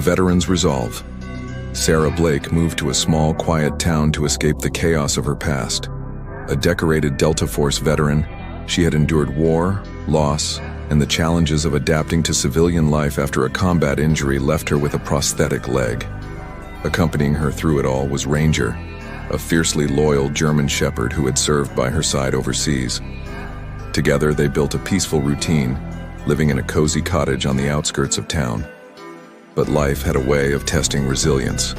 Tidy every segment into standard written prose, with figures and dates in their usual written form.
veteran's resolve. Sarah Blake moved to a small, quiet town to escape the chaos of her past. A decorated Delta Force veteran, she had endured war, loss, and the challenges of adapting to civilian life after a combat injury left her with a prosthetic leg. Accompanying her through it all was Ranger, a fiercely loyal German shepherd who had served by her side overseas. Together, they built a peaceful routine, living in a cozy cottage on the outskirts of town. But life had a way of testing resilience.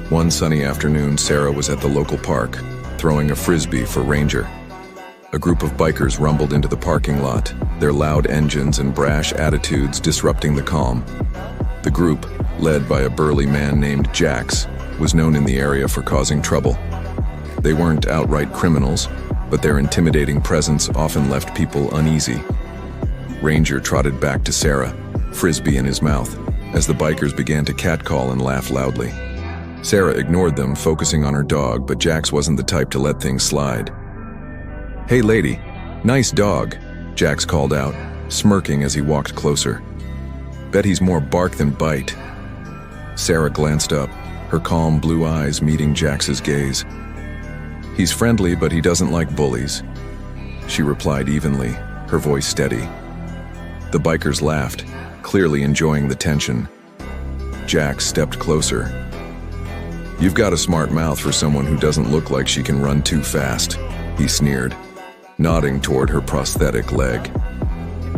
One sunny afternoon, Sarah was at the local park, throwing a frisbee for Ranger. A group of bikers rumbled into the parking lot, their loud engines and brash attitudes disrupting the calm. The group, led by a burly man named Jax, was known in the area for causing trouble. They weren't outright criminals, but their intimidating presence often left people uneasy. Ranger trotted back to Sarah, frisbee in his mouth, as the bikers began to catcall and laugh loudly. Sarah ignored them, focusing on her dog, but Jax wasn't the type to let things slide. "Hey lady, nice dog," Jax called out, smirking as he walked closer. "Bet he's more bark than bite." Sarah glanced up, her calm blue eyes meeting Jax's gaze. "He's friendly, but he doesn't like bullies," she replied evenly, her voice steady. The bikers laughed, clearly enjoying the tension. Jax stepped closer. "You've got a smart mouth for someone who doesn't look like she can run too fast," he sneered, nodding toward her prosthetic leg.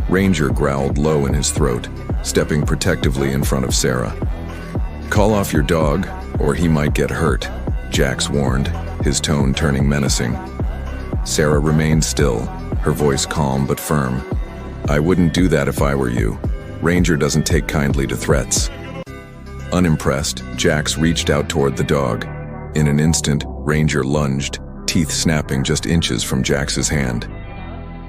Ranger growled low in his throat, stepping protectively in front of Sarah. "Call off your dog, or he might get hurt," Jax warned, his tone turning menacing. Sarah remained still, her voice calm but firm. "I wouldn't do that if I were you. Ranger doesn't take kindly to threats." Unimpressed, Jax reached out toward the dog. In an instant, Ranger lunged, teeth snapping just inches from Jax's hand.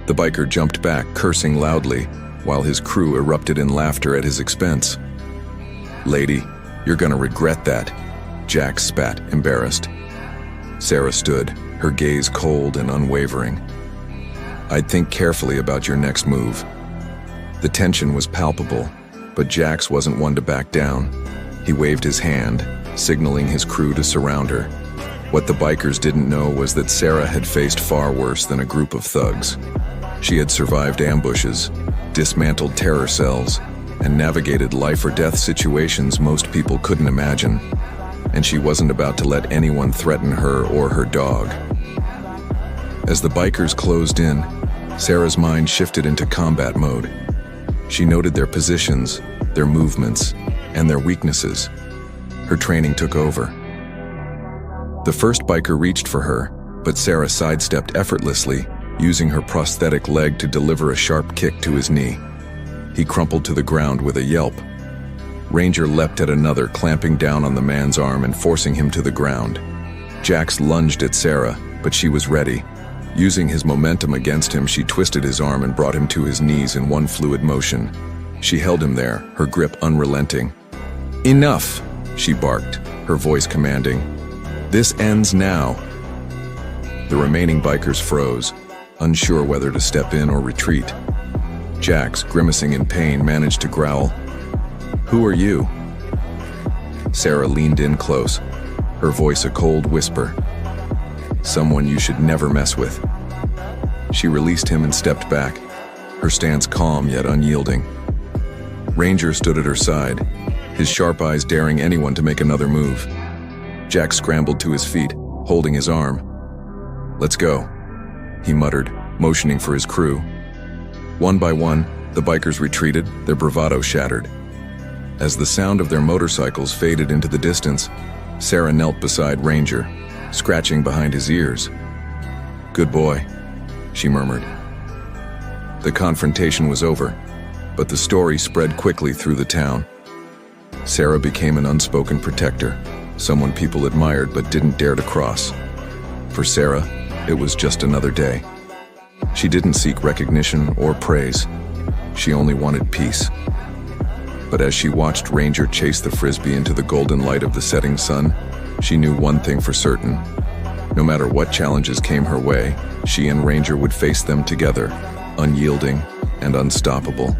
The biker jumped back, cursing loudly, while his crew erupted in laughter at his expense. "Lady, you're gonna regret that," Jax spat, embarrassed. Sarah stood, her gaze cold and unwavering. "I'd think carefully about your next move." The tension was palpable, but Jax wasn't one to back down. He waved his hand, signaling his crew to surround her. What the bikers didn't know was that Sarah had faced far worse than a group of thugs. She had survived ambushes, dismantled terror cells, and navigated life-or-death situations most people couldn't imagine. And she wasn't about to let anyone threaten her or her dog. As the bikers closed in, Sarah's mind shifted into combat mode. She noted their positions, their movements, and their weaknesses. Her training took over. The first biker reached for her, but Sarah sidestepped effortlessly, using her prosthetic leg to deliver a sharp kick to his knee. He crumpled to the ground with a yelp. Ranger leapt at another, clamping down on the man's arm and forcing him to the ground. Jax lunged at Sarah, but she was ready. Using his momentum against him, she twisted his arm and brought him to his knees in one fluid motion. She held him there, her grip unrelenting. "Enough!" she barked, her voice commanding. "This ends now." The remaining bikers froze, unsure whether to step in or retreat. Jax, grimacing in pain, managed to growl, "Who are you?" Sarah leaned in close, her voice a cold whisper. "Someone you should never mess with." She released him and stepped back, her stance calm yet unyielding. Ranger stood at her side, his sharp eyes daring anyone to make another move. Jack scrambled to his feet, holding his arm. "Let's go," he muttered, motioning for his crew. One by one, the bikers retreated, their bravado shattered. As the sound of their motorcycles faded into the distance, Sarah knelt beside Ranger, scratching behind his ears. "Good boy," she murmured. The confrontation was over, but the story spread quickly through the town. Sarah became an unspoken protector, someone people admired but didn't dare to cross. For Sarah, it was just another day. She didn't seek recognition or praise. She only wanted peace. But as she watched Ranger chase the frisbee into the golden light of the setting sun, she knew one thing for certain. No matter what challenges came her way, she and Ranger would face them together, unyielding and unstoppable.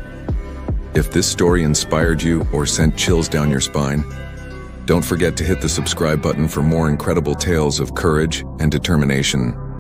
If this story inspired you or sent chills down your spine, don't forget to hit the subscribe button for more incredible tales of courage and determination.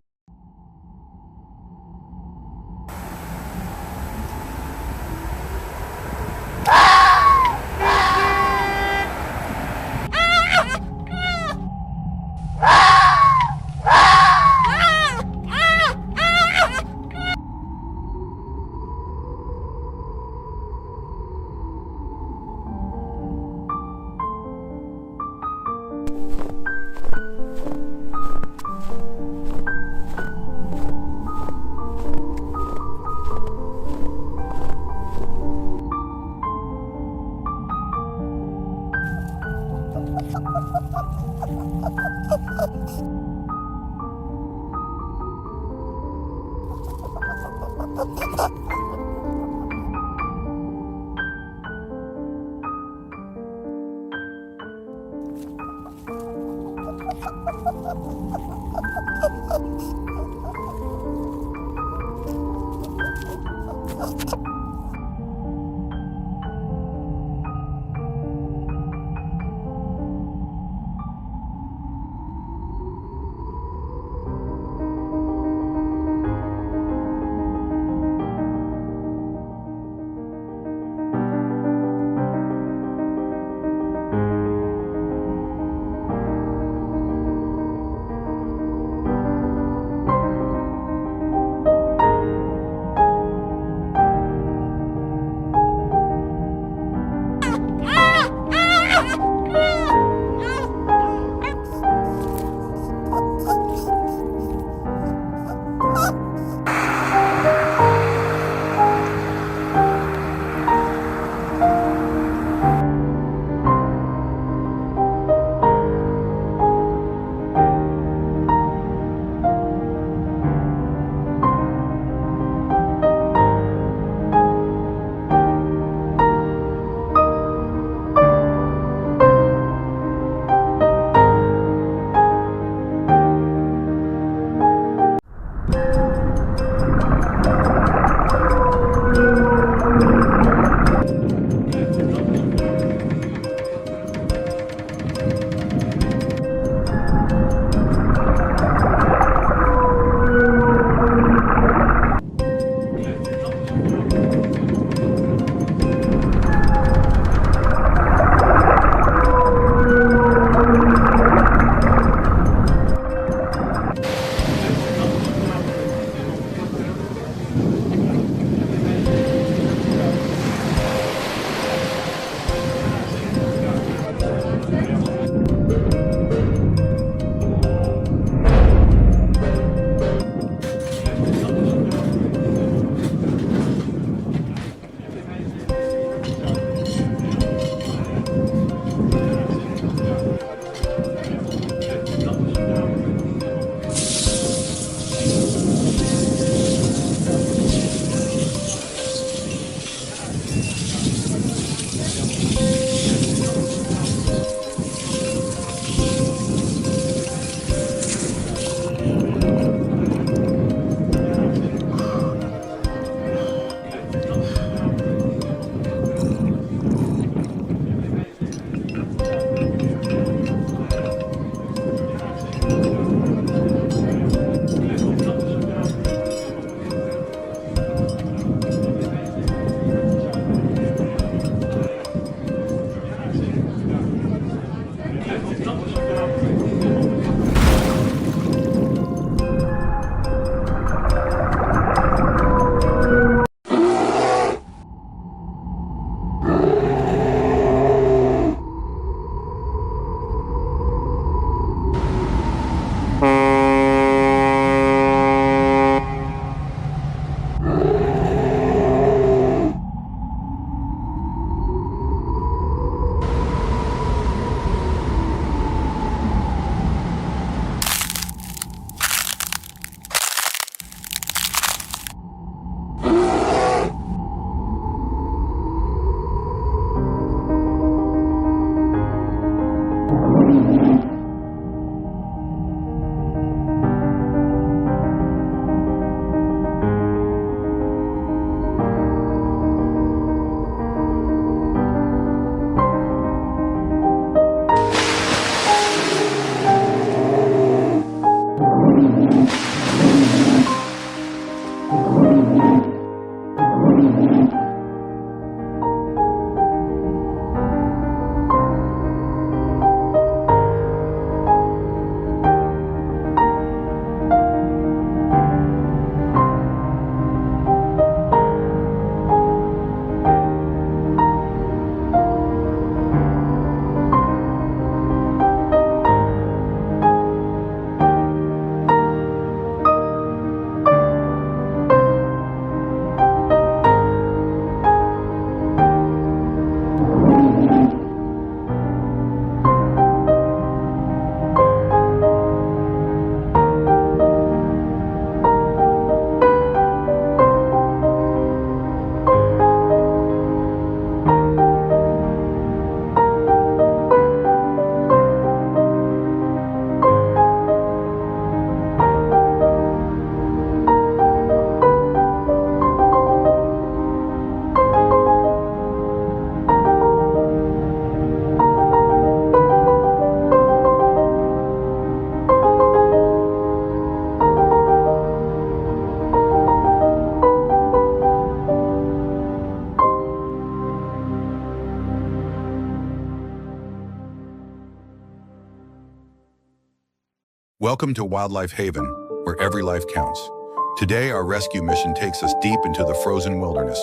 Welcome to Wildlife Haven, where every life counts. Today, our rescue mission takes us deep into the frozen wilderness.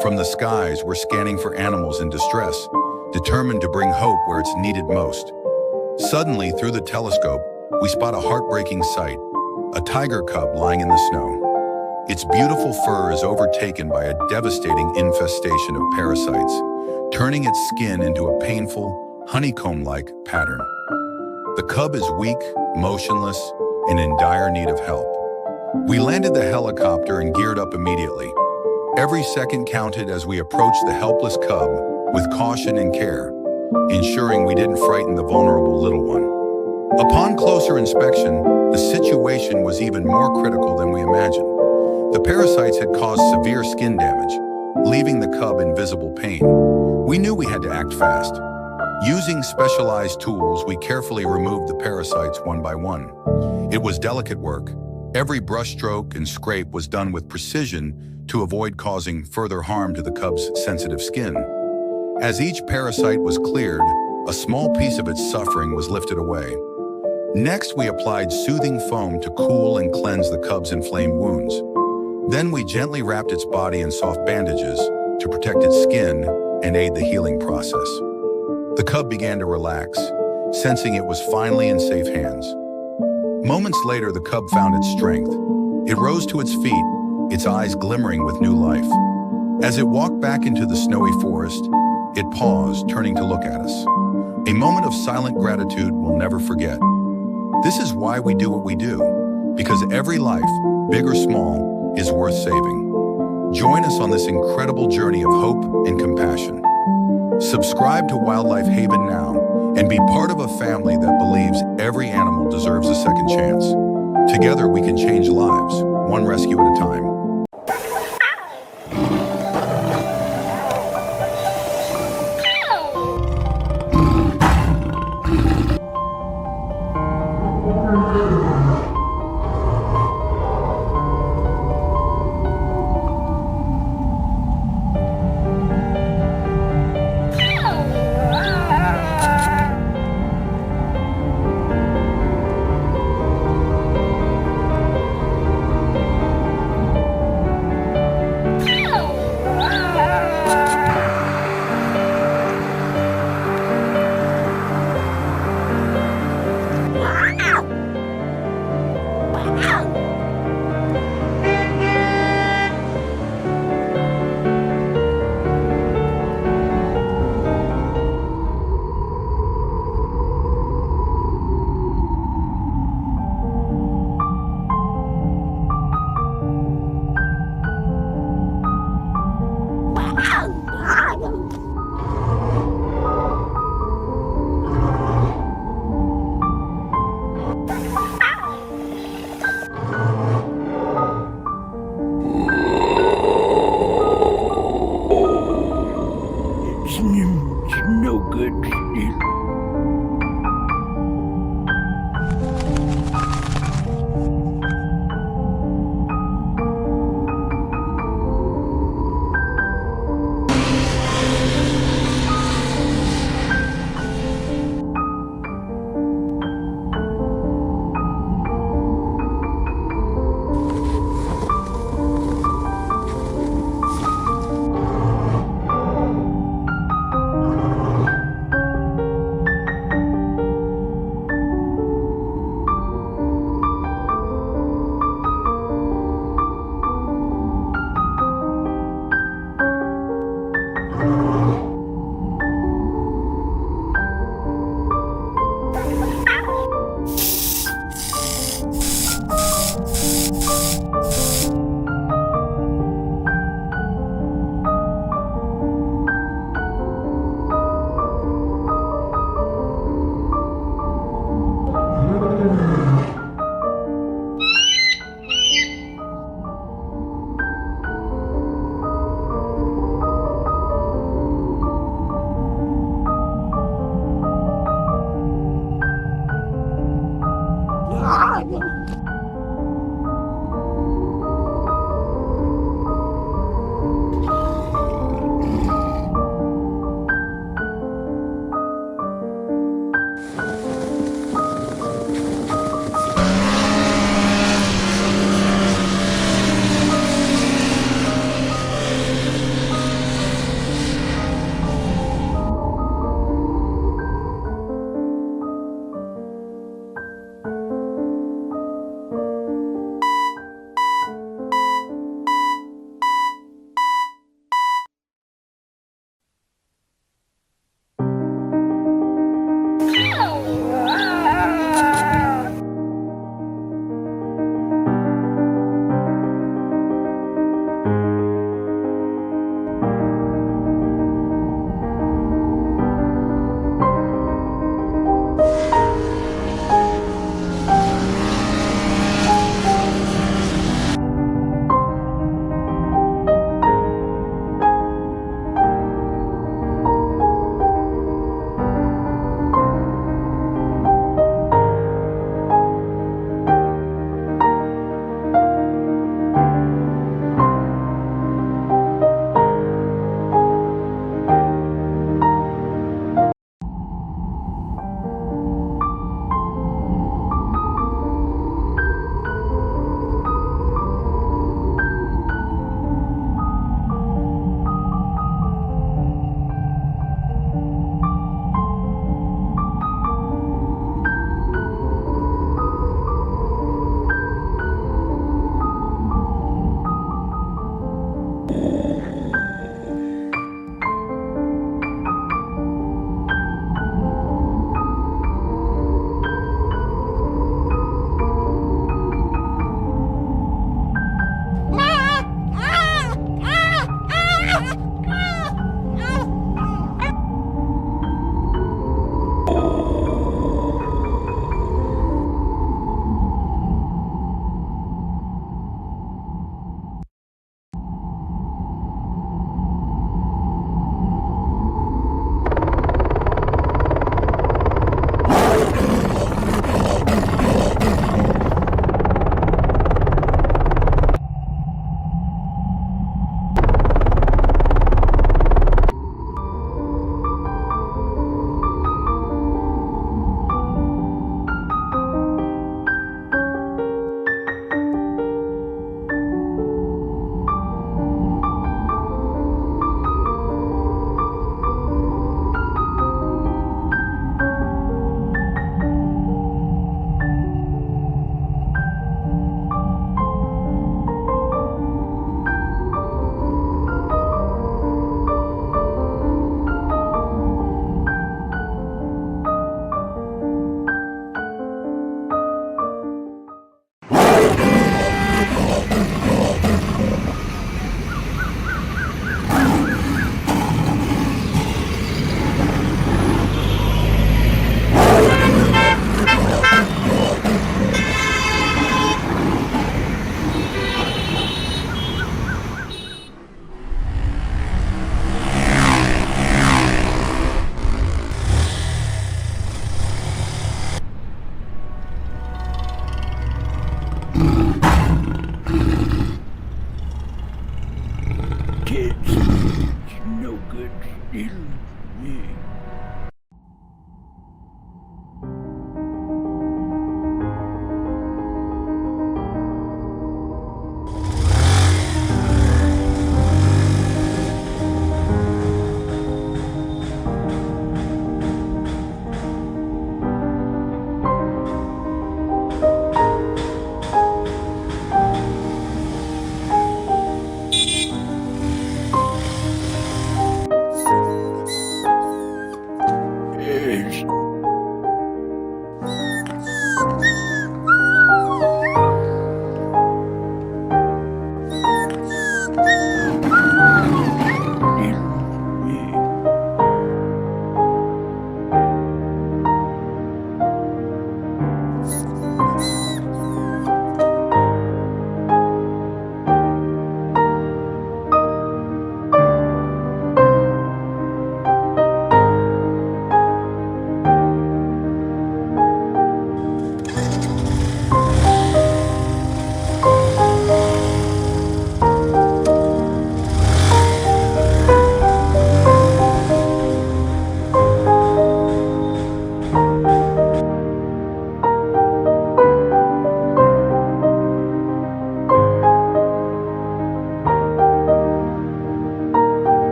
From the skies, we're scanning for animals in distress, determined to bring hope where it's needed most. Suddenly, through the telescope, we spot a heartbreaking sight, a tiger cub lying in the snow. Its beautiful fur is overtaken by a devastating infestation of parasites, turning its skin into a painful, honeycomb-like pattern. The cub is weak, motionless, and in dire need of help. We landed the helicopter and geared up immediately. Every second counted as we approached the helpless cub with caution and care, ensuring we didn't frighten the vulnerable little one. Upon closer inspection, the situation was even more critical than we imagined. The parasites had caused severe skin damage, leaving the cub in visible pain. We knew we had to act fast. Using specialized tools, we carefully removed the parasites one by one. It was delicate work. Every brushstroke and scrape was done with precision to avoid causing further harm to the cub's sensitive skin. As each parasite was cleared, a small piece of its suffering was lifted away. Next, we applied soothing foam to cool and cleanse the cub's inflamed wounds. Then we gently wrapped its body in soft bandages to protect its skin and aid the healing process. The cub began to relax, sensing it was finally in safe hands. Moments later, the cub found its strength. It rose to its feet, its eyes glimmering with new life. As it walked back into the snowy forest, it paused, turning to look at us. A moment of silent gratitude we'll never forget. This is why we do what we do, because every life, big or small, is worth saving. Join us on this incredible journey of hope and compassion. Subscribe to Wildlife Haven now and be part of a family that believes every animal deserves a second chance. Together we can change lives, one rescue at a time. No good.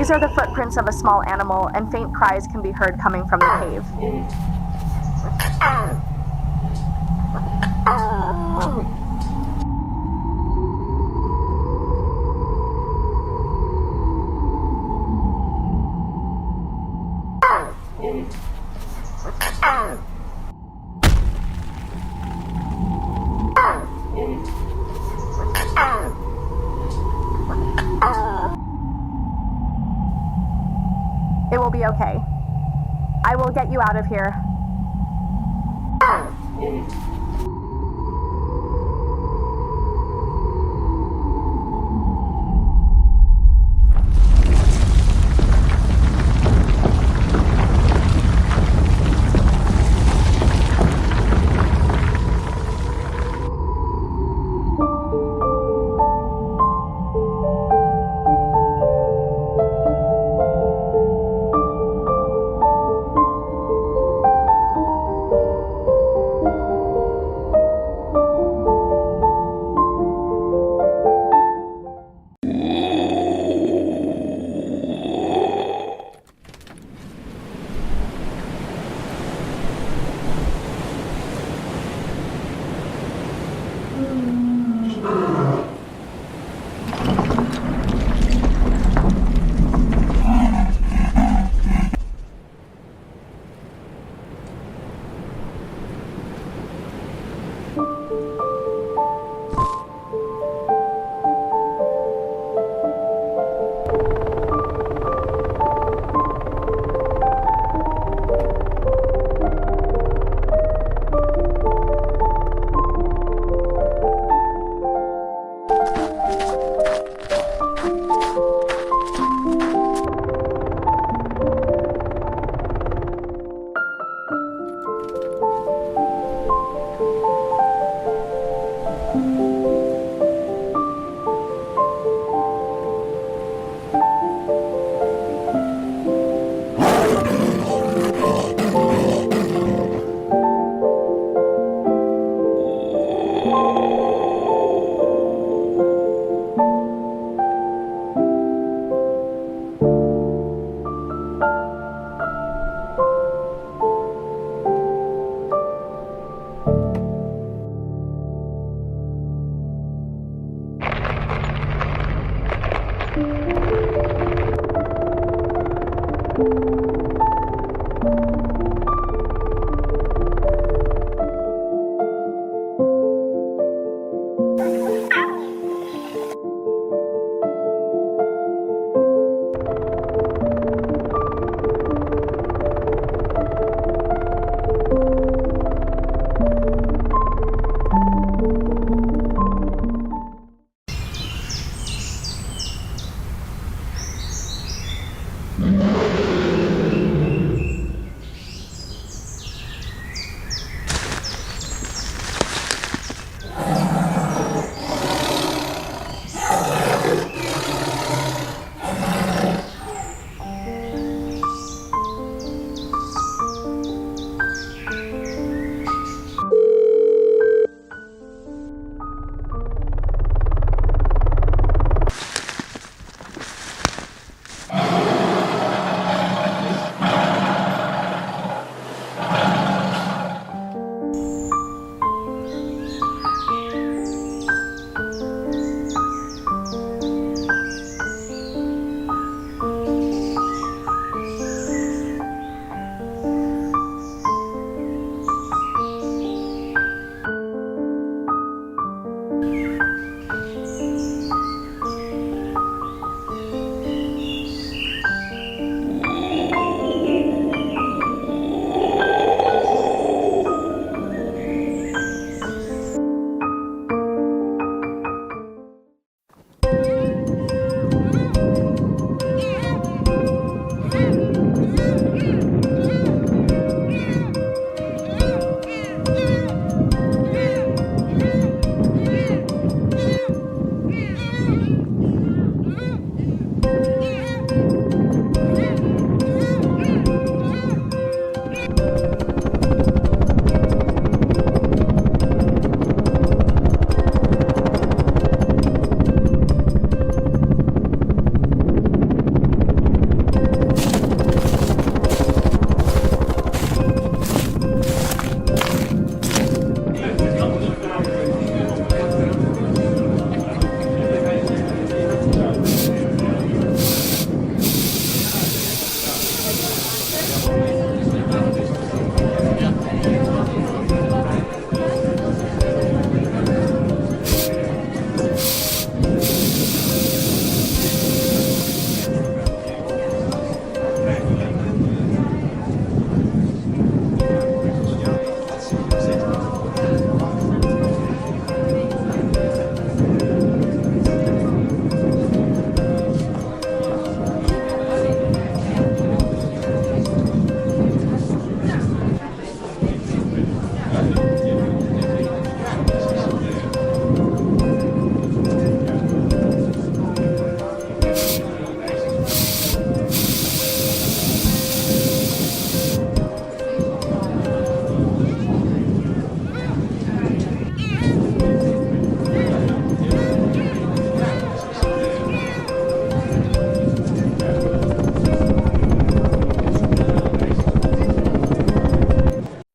These are the footprints of a small animal, and faint cries can be heard coming from the cave. It will be okay. I will get you out of here.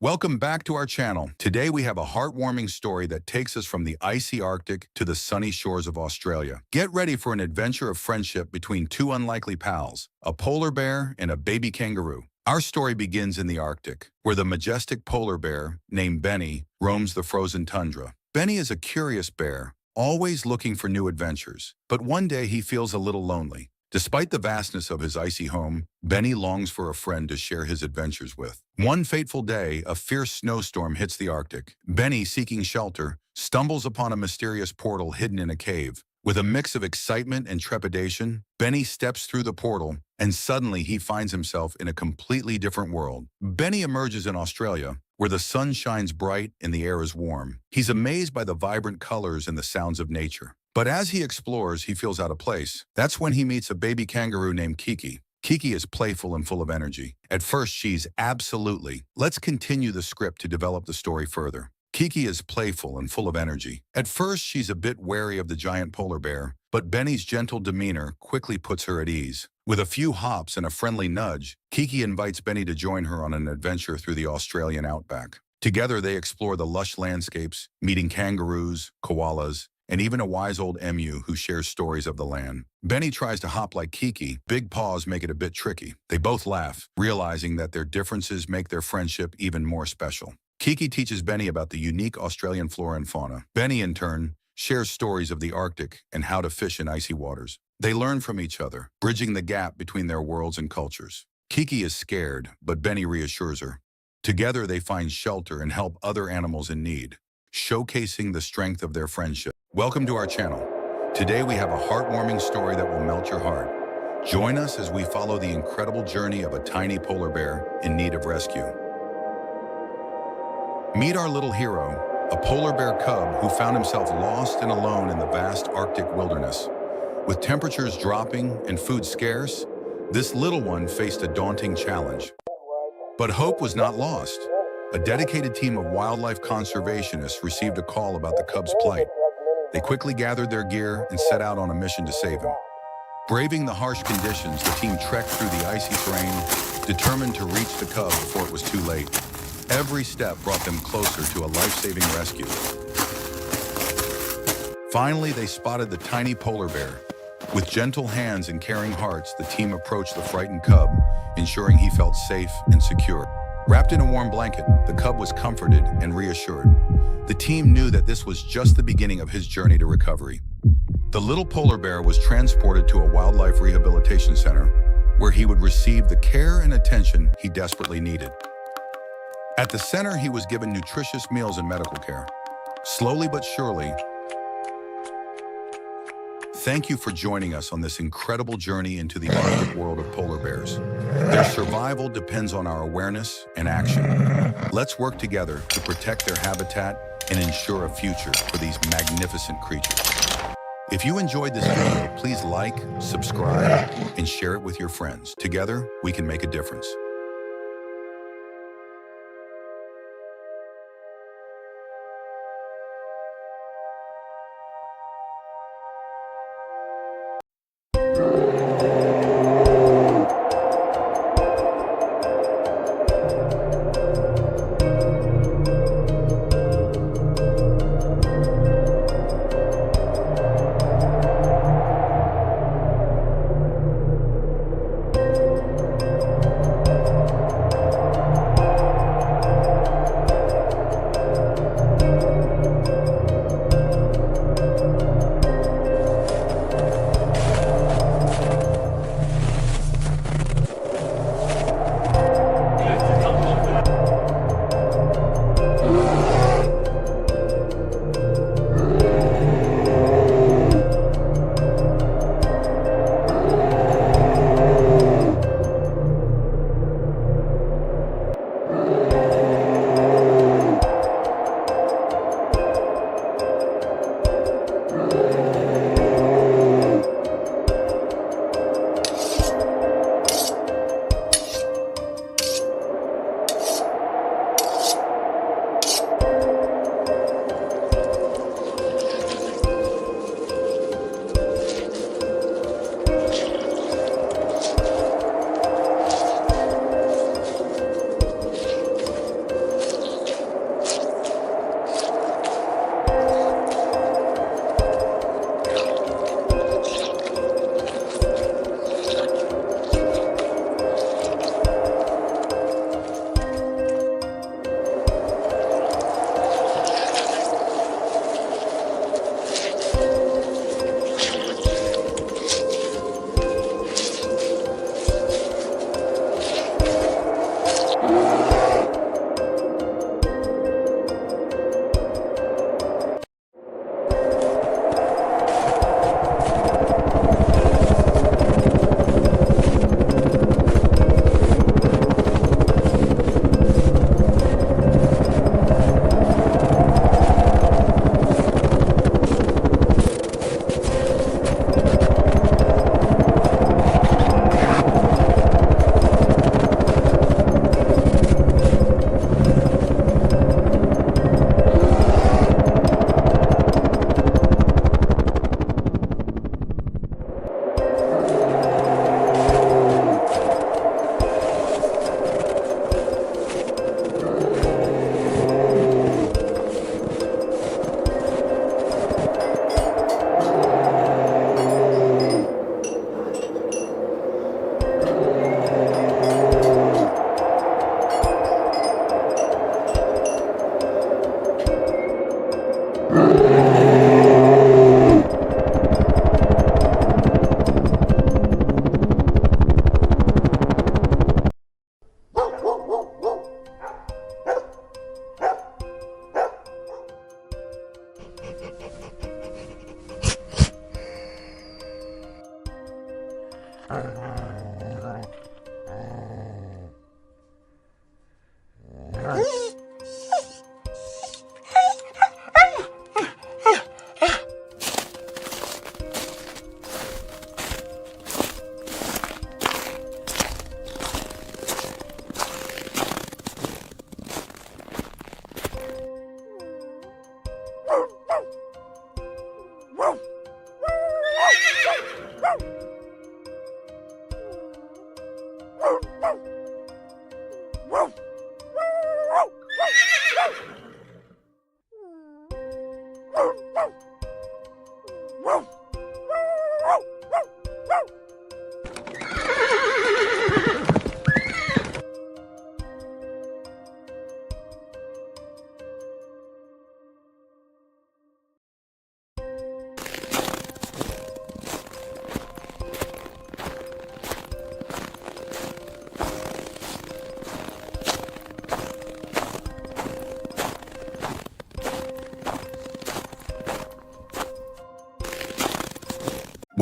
Welcome back to our channel. Today we have a heartwarming story that takes us from the icy Arctic to the sunny shores of Australia. Get ready for an adventure of friendship between two unlikely pals, a polar bear and a baby kangaroo. Our story begins in the Arctic, where the majestic polar bear, named Benny, roams the frozen tundra. Benny is a curious bear, always looking for new adventures. But one day he feels a little lonely. Despite the vastness of his icy home, Benny longs for a friend to share his adventures with. One fateful day, a fierce snowstorm hits the Arctic. Benny, seeking shelter, stumbles upon a mysterious portal hidden in a cave. With a mix of excitement and trepidation, Benny steps through the portal, and suddenly he finds himself in a completely different world. Benny emerges in Australia, where the sun shines bright and the air is warm. He's amazed by the vibrant colors and the sounds of nature. But as he explores, he feels out of place. That's when he meets a baby kangaroo named Kiki. Kiki is playful and full of energy. At first, she's absolutely. Let's continue the script to develop the story further. Kiki is playful and full of energy. At first, she's a bit wary of the giant polar bear, but Benny's gentle demeanor quickly puts her at ease. With a few hops and a friendly nudge, Kiki invites Benny to join her on an adventure through the Australian outback. Together, they explore the lush landscapes, meeting kangaroos, koalas, and even a wise old emu who shares stories of the land. Benny tries to hop like Kiki. Big paws make it a bit tricky. They both laugh, realizing that their differences make their friendship even more special. Kiki teaches Benny about the unique Australian flora and fauna. Benny, in turn, shares stories of the Arctic and how to fish in icy waters. They learn from each other, bridging the gap between their worlds and cultures. Kiki is scared, but Benny reassures her. Together, they find shelter and help other animals in need, showcasing the strength of their friendship. Welcome to our channel. Today we have a heartwarming story that will melt your heart. Join us as we follow the incredible journey of a tiny polar bear in need of rescue. Meet our little hero, a polar bear cub who found himself lost and alone in the vast Arctic wilderness. With temperatures dropping and food scarce, this little one faced a daunting challenge. But hope was not lost. A dedicated team of wildlife conservationists received a call about the cub's plight. They quickly gathered their gear and set out on a mission to save him. Braving the harsh conditions, the team trekked through the icy terrain, determined to reach the cub before it was too late. Every step brought them closer to a life-saving rescue. Finally, they spotted the tiny polar bear. With gentle hands and caring hearts, the team approached the frightened cub, ensuring he felt safe and secure. Wrapped in a warm blanket, the cub was comforted and reassured. The team knew that this was just the beginning of his journey to recovery. The little polar bear was transported to a wildlife rehabilitation center, where he would receive the care and attention he desperately needed. At the center, he was given nutritious meals and medical care. Slowly but surely, thank you for joining us on this incredible journey into the Arctic world of polar bears. Their survival depends on our awareness and action. Let's work together to protect their habitat and ensure a future for these magnificent creatures. If you enjoyed this video, please like, subscribe, and share it with your friends. Together, we can make a difference.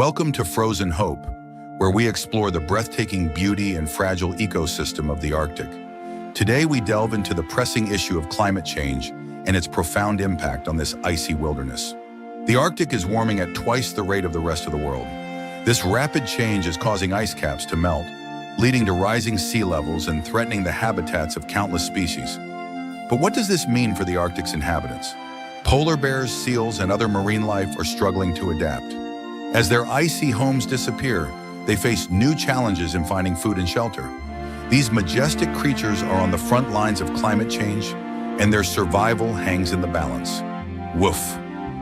Welcome to Frozen Hope, where we explore the breathtaking beauty and fragile ecosystem of the Arctic. Today we delve into the pressing issue of climate change and its profound impact on this icy wilderness. The Arctic is warming at twice the rate of the rest of the world. This rapid change is causing ice caps to melt, leading to rising sea levels and threatening the habitats of countless species. But what does this mean for the Arctic's inhabitants? Polar bears, seals, and other marine life are struggling to adapt. As their icy homes disappear, they face new challenges in finding food and shelter. These majestic creatures are on the front lines of climate change, and their survival hangs in the balance. Woof.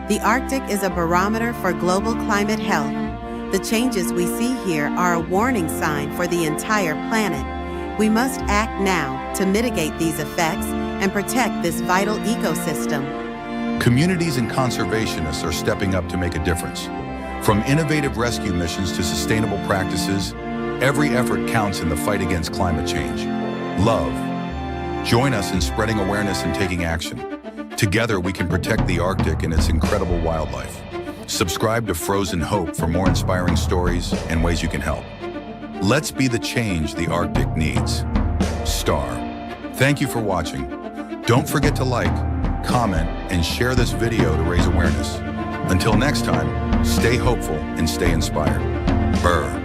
The Arctic is a barometer for global climate health. The changes we see here are a warning sign for the entire planet. We must act now to mitigate these effects and protect this vital ecosystem. Communities and conservationists are stepping up to make a difference. From innovative rescue missions to sustainable practices, every effort counts in the fight against climate change. Love. Join us in spreading awareness and taking action. Together, we can protect the Arctic and its incredible wildlife. Subscribe to Frozen Hope for more inspiring stories and ways you can help. Let's be the change the Arctic needs. Star. Thank you for watching. Don't forget to like, comment, and share this video to raise awareness. Until next time, stay hopeful and stay inspired. Burr.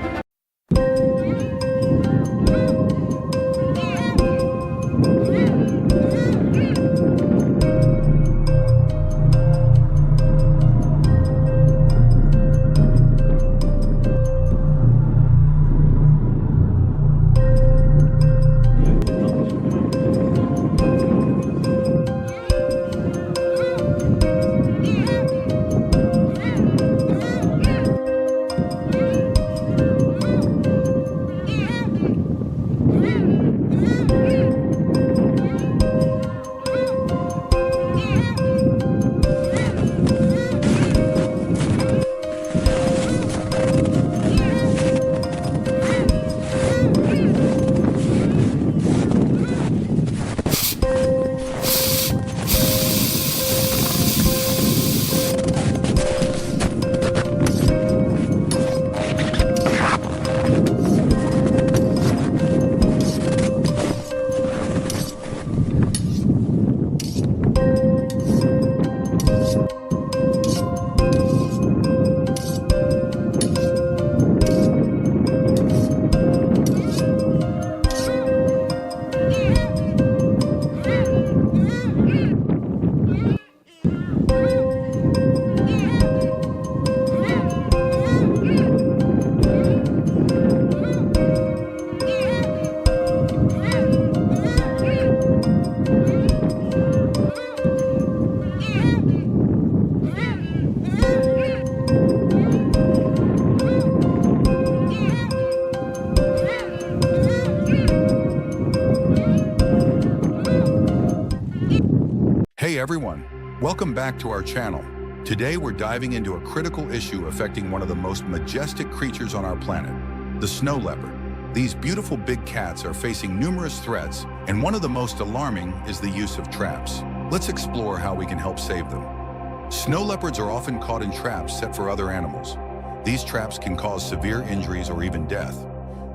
Hey everyone, welcome back to our channel. Today we're diving into a critical issue affecting one of the most majestic creatures on our planet, the snow leopard. These beautiful big cats are facing numerous threats, and one of the most alarming is the use of traps. Let's explore how we can help save them. Snow leopards are often caught in traps set for other animals. These traps can cause severe injuries or even death.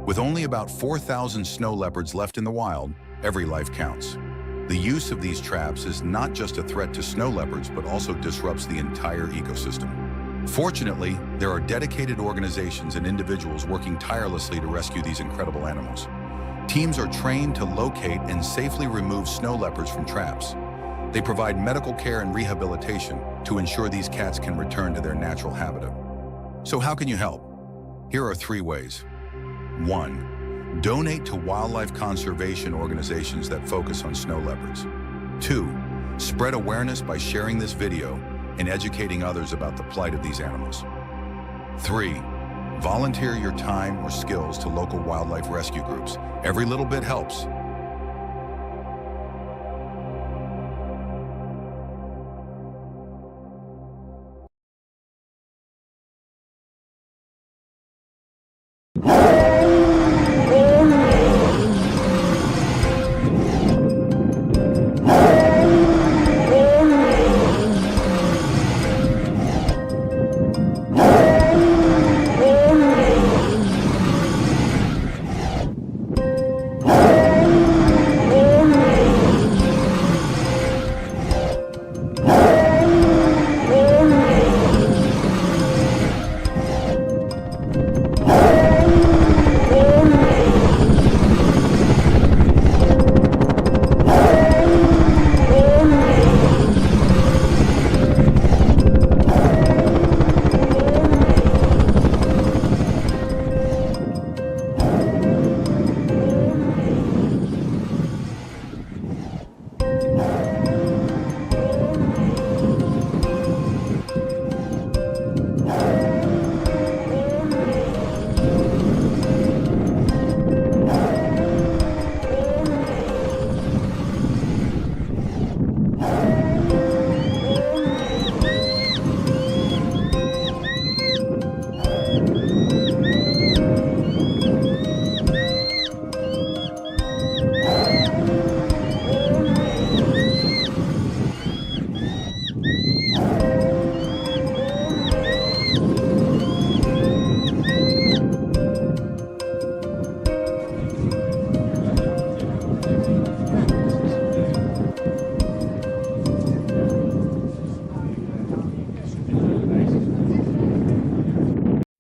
With only about 4,000 snow leopards left in the wild, every life counts. The use of these traps is not just a threat to snow leopards, but also disrupts the entire ecosystem. Fortunately, there are dedicated organizations and individuals working tirelessly to rescue these incredible animals. Teams are trained to locate and safely remove snow leopards from traps. They provide medical care and rehabilitation to ensure these cats can return to their natural habitat. So how can you help? Here are 3 ways. 1. Donate to wildlife conservation organizations that focus on snow leopards. 2. Spread awareness by sharing this video and educating others about the plight of these animals. 3. Volunteer your time or skills to local wildlife rescue groups. Every little bit helps.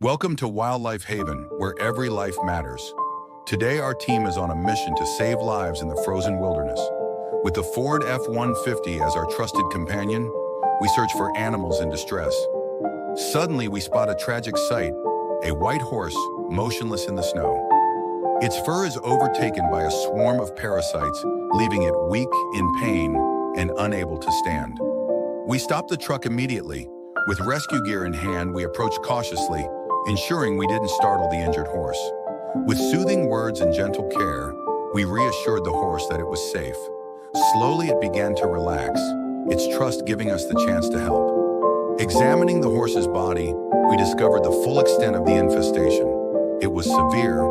Welcome to Wildlife Haven, where every life matters. Today, our team is on a mission to save lives in the frozen wilderness. With the Ford F-150 as our trusted companion, we search for animals in distress. Suddenly, we spot a tragic sight, a white horse motionless in the snow. Its fur is overtaken by a swarm of parasites, leaving it weak, in pain, and unable to stand. We stop the truck immediately. With rescue gear in hand, we approach cautiously, ensuring we didn't startle the injured horse. With soothing words and gentle care, we reassured the horse that it was safe. Slowly, it began to relax, its trust giving us the chance to help. Examining the horse's body, we discovered the full extent of the infestation. It was severe,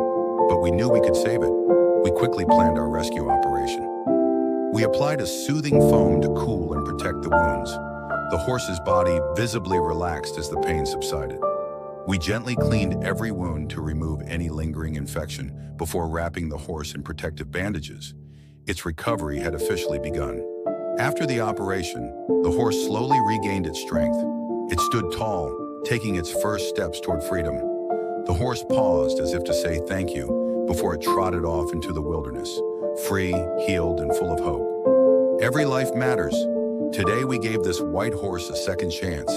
but we knew we could save it. We quickly planned our rescue operation. We applied a soothing foam to cool and protect the wounds. The horse's body visibly relaxed as the pain subsided. We gently cleaned every wound to remove any lingering infection before wrapping the horse in protective bandages. Its recovery had officially begun. After the operation, the horse slowly regained its strength. It stood tall, taking its first steps toward freedom. The horse paused as if to say thank you before it trotted off into the wilderness, free, healed, and full of hope. Every life matters. Today we gave this white horse a second chance,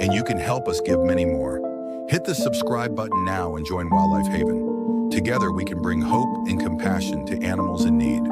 and you can help us give many more. Hit the subscribe button now and join Wildlife Haven. Together we can bring hope and compassion to animals in need.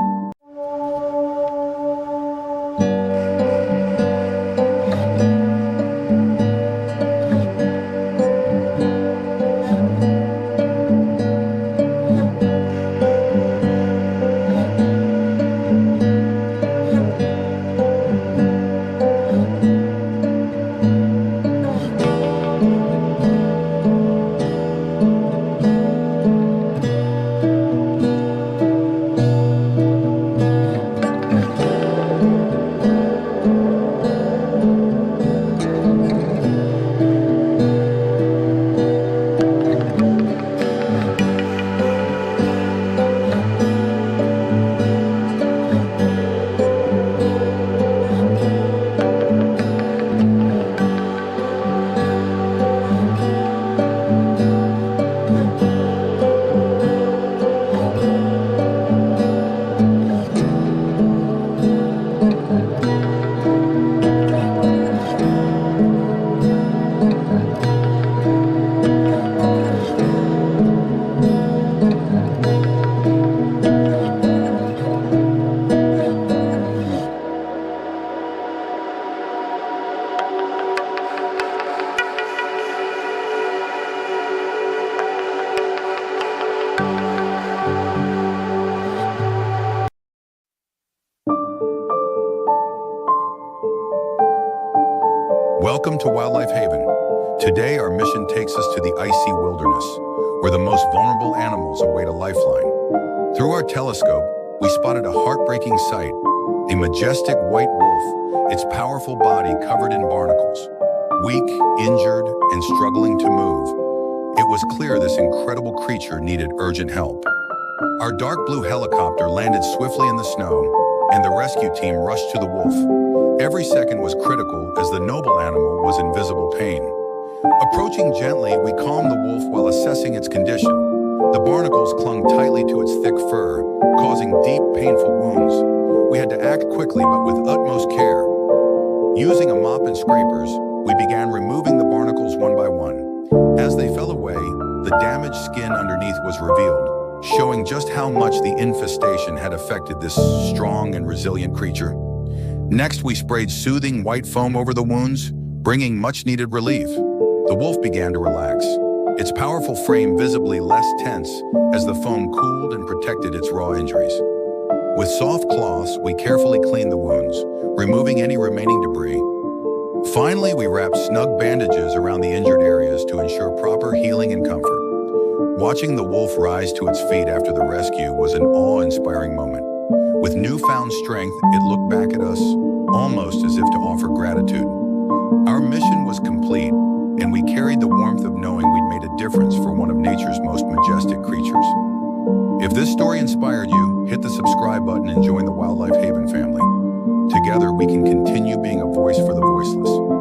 Welcome to Wildlife Haven. Today our mission takes us to the icy wilderness, where the most vulnerable animals await a lifeline. Through our telescope, we spotted a heartbreaking sight, a majestic white wolf, its powerful body covered in barnacles. Weak, injured, and struggling to move, it was clear this incredible creature needed urgent help. Our dark blue helicopter landed swiftly in the snow, and the rescue team rushed to the wolf. Every second was critical as the noble animal was in visible pain. Approaching gently, we calmed the wolf while assessing its condition. The barnacles clung tightly to its thick fur, causing deep, painful wounds. We had to act quickly but with utmost care. Using a mop and scrapers, we began removing the barnacles one by one. As they fell away, the damaged skin underneath was revealed, showing just how much the infestation had affected this strong and resilient creature. Next, we sprayed soothing white foam over the wounds, bringing much-needed relief. The wolf began to relax, its powerful frame visibly less tense as the foam cooled and protected its raw injuries. With soft cloths, we carefully cleaned the wounds, removing any remaining debris. Finally, we wrapped snug bandages around the injured areas to ensure proper healing and comfort. Watching the wolf rise to its feet after the rescue was an awe-inspiring moment. With newfound strength, it looked back at us, almost as if to offer gratitude. Our mission was complete, and we carried the warmth of knowing we'd made a difference for one of nature's most majestic creatures. If this story inspired you, hit the subscribe button and join the Wildlife Haven family. Together, we can continue being a voice for the voiceless.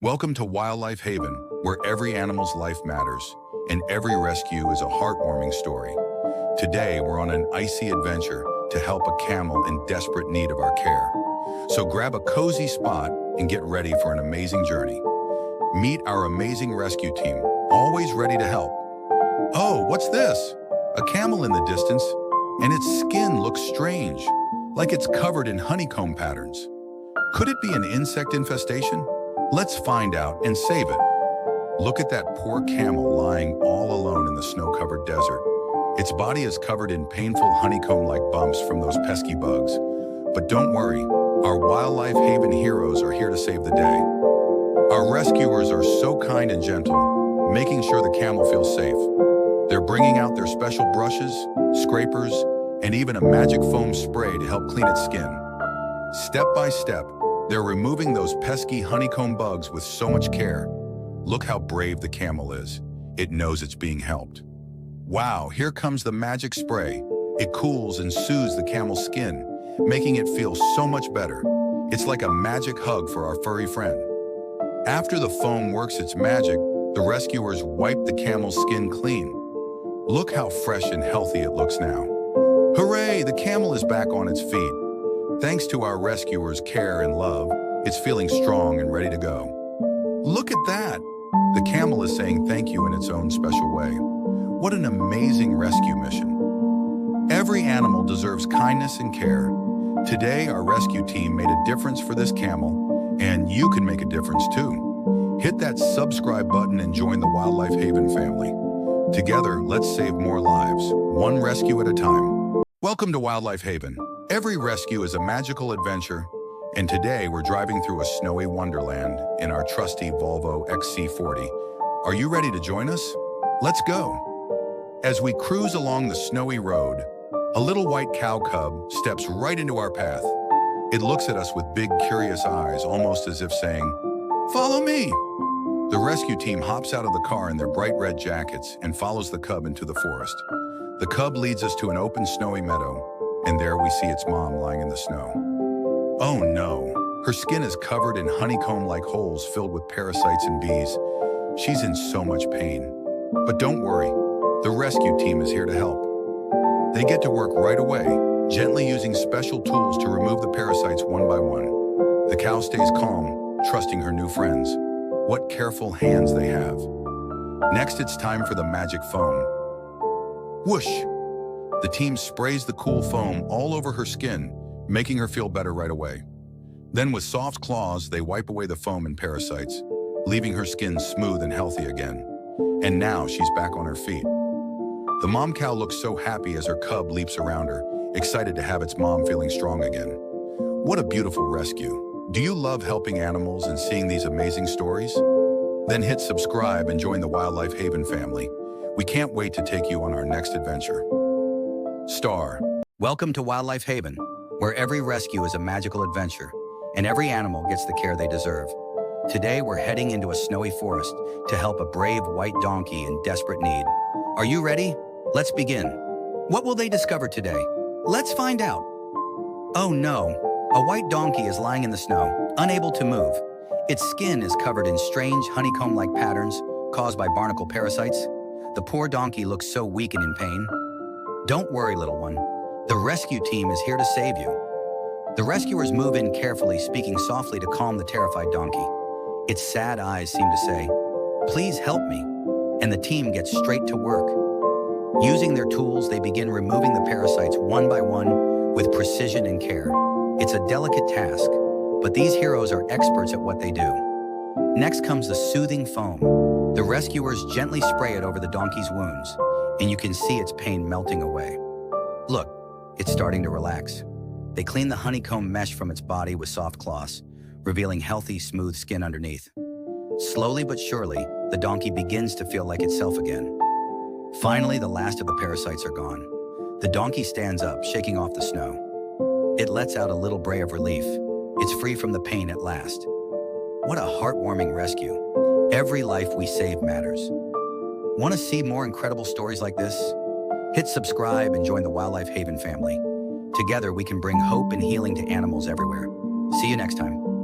Welcome to Wildlife Haven, where every animal's life matters, and every rescue is a heartwarming story. Today, we're on an icy adventure to help a camel in desperate need of our care. So grab a cozy spot and get ready for an amazing journey. Meet our amazing rescue team, always ready to help. Oh, what's this? A camel in the distance, and its skin looks strange, like it's covered in honeycomb patterns. Could it be an insect infestation? Let's find out and save it. Look at that poor camel lying all alone in the snow-covered desert. Its body is covered in painful honeycomb-like bumps from those pesky bugs. But don't worry, our Wildlife Haven heroes are here to save the day. Our rescuers are so kind and gentle, making sure the camel feels safe. They're bringing out their special brushes, scrapers, and even a magic foam spray to help clean its skin. Step by step, they're removing those pesky honeycomb bugs with so much care. Look how brave the camel is. It knows it's being helped. Wow, here comes the magic spray. It cools and soothes the camel's skin, making it feel so much better. It's like a magic hug for our furry friend. After the foam works its magic, the rescuers wipe the camel's skin clean. Look how fresh and healthy it looks now. Hooray, the camel is back on its feet. Thanks to our rescuers' care and love, it's feeling strong and ready to go. Look at that! The camel is saying thank you in its own special way. What an amazing rescue mission. Every animal deserves kindness and care. Today, our rescue team made a difference for this camel, and you can make a difference too. Hit that subscribe button and join the Wildlife Haven family. Together, let's save more lives, one rescue at a time. Welcome to Wildlife Haven. Every rescue is a magical adventure, and today we're driving through a snowy wonderland in our trusty Volvo XC40. Are you ready to join us? Let's go. As we cruise along the snowy road, a little white cow cub steps right into our path. It looks at us with big, curious eyes, almost as if saying, "Follow me." The rescue team hops out of the car in their bright red jackets and follows the cub into the forest. The cub leads us to an open, snowy meadow, and there we see its mom lying in the snow. Oh no, her skin is covered in honeycomb-like holes filled with parasites and bees. She's in so much pain. But don't worry, the rescue team is here to help. They get to work right away, gently using special tools to remove the parasites one by one. The cow stays calm, trusting her new friends. What careful hands they have. Next, it's time for the magic foam. Whoosh! The team sprays the cool foam all over her skin, making her feel better right away. Then with soft claws, they wipe away the foam and parasites, leaving her skin smooth and healthy again. And now she's back on her feet. The mom cow looks so happy as her cub leaps around her, excited to have its mom feeling strong again. What a beautiful rescue. Do you love helping animals and seeing these amazing stories? Then hit subscribe and join the Wildlife Haven family. We can't wait to take you on our next adventure. Star. Welcome to Wildlife Haven, where every rescue is a magical adventure, and every animal gets the care they deserve. Today, we're heading into a snowy forest to help a brave white donkey in desperate need. Are you ready? Let's begin. What will they discover today? Let's find out. Oh no, a white donkey is lying in the snow, unable to move. Its skin is covered in strange honeycomb-like patterns caused by barnacle parasites. The poor donkey looks so weak and in pain. Don't worry, little one. The rescue team is here to save you. The rescuers move in carefully, speaking softly to calm the terrified donkey. Its sad eyes seem to say, "Please help me." And the team gets straight to work. Using their tools, they begin removing the parasites one by one with precision and care. It's a delicate task, but these heroes are experts at what they do. Next comes the soothing foam. The rescuers gently spray it over the donkey's wounds, and you can see its pain melting away. Look, it's starting to relax. They clean the honeycomb mesh from its body with soft cloths, revealing healthy, smooth skin underneath. Slowly but surely, the donkey begins to feel like itself again. Finally, the last of the parasites are gone. The donkey stands up, shaking off the snow. It lets out a little bray of relief. It's free from the pain at last. What a heartwarming rescue. Every life we save matters. Want to see more incredible stories like this? Hit subscribe and join the Wildlife Haven family. Together, we can bring hope and healing to animals everywhere. See you next time.